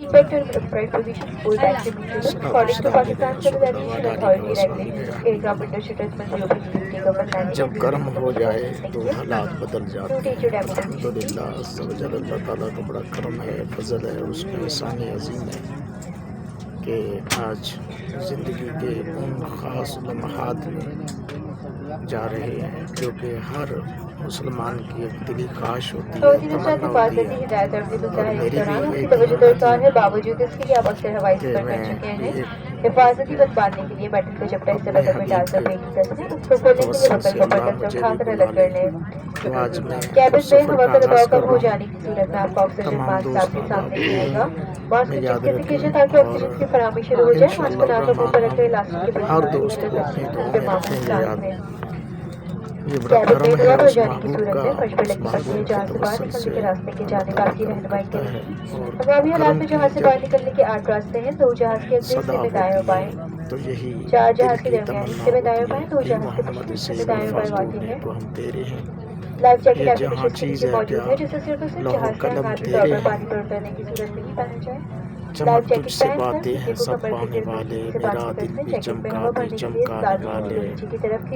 Vector upright position full back symmetry. According to Pakistan Civil Aviation Authority regulations, aircraft window shutters must be open during takeoff and landing. جب گرم ہو جائے تو Thank you. حالات بدل جاتے Two ہیں. teacher demo الحمد للہ عز و جل اللہ تعالیٰ کا بڑا کرم ہے، فضل ہے، اس کا احسان عظیم ہے کہ آج زندگی کے ان خاص لمحات میں جا رہے ہیں جو کہ ہر مسلمان کی ایک دلی خواہش ہوتی ہے، تمنا ہوتی ہے. اور میری بھی ایک تمنا ہے باوجود اس کے لیے آپ اکثر ہوائی کہ سفر میں کر چکے ہیں. ایک حفاظتی بند باندھنے کے لیے میٹل کو جب سے بدل میں ڈال کر پیٹنگ کرتے ہیں اس کو کھولنے کے لیے بکر کو پکڑ کر اٹھا کر الگ کر لیں. تو آج میں کیبن میں سفر ہوا کا کا دباؤ آغاز کر کم رہا ہو ہوں. جانے کی صورت میں آپ کا آکسیجن تمام ماسک دوست آپ کے سامنے احباب رہے گا. ماسک میں کو یاد چپ کے رکھیں دیجیے تاکہ اور آکسیجن کی فراہمی شروع ہو جائے. ماسک کو انشاءاللہ ناکوں منہ پر الرحمن رکھے الاسٹک کے ہر دوست کو اپنی دعاؤں میں رکھیں گے یاد. یہ بڑا کیبن میں کرم ہے دباؤ ہو اس جانے کی محبوب صورت کا، میں فرش پر اس لگی پٹی محبوب کے جہاز سے باہر توسل نکلنے سے کے راستے کے اللہ جانب تعالیٰ آپ کی کرم رہنمائی کرتا کریں ہے. گی. اور ہنگامی حالات کرم میں کی جہاز سے باہر جب نکلنے کے 8 راستے ہیں. 2 جہاز کے اگلے صدا حصے میں دائیں اور ہوتی بائیں، ہے تو یہی 4 دل جہاز کے کی درمیانی تمنا حصے میں دائیں اور ہوتی بائیں، ہے 2 کہ جہاز کے محمد پچھلے حصے سے میں دائیں اور بائیں الفاظ واقع بولنے ہے. کو ہم تیرے ہیں. لائف جیکٹ یہ آپ کے جہاں نشست کے چیز نیچے ہے موجود کیا ہے جسے صرف اور صرف لوح و جہاز کے قلم ہنگامی طور تیرے پر ہیں. پانی پر اترنے کی صورت میں ہی پہنا جائے. چمک لائف تجھ جیکٹ سے پہن کر باتیں سینے ہیں کو سب کمر سے پانے گر کر والے، ٹھیک سے باندھ میرا کر دل رکھیں. بھی جیکٹ میں چمکا ہوا دے بھرنے کے لیے چمکانے لازمی والے. نیچے کی طرف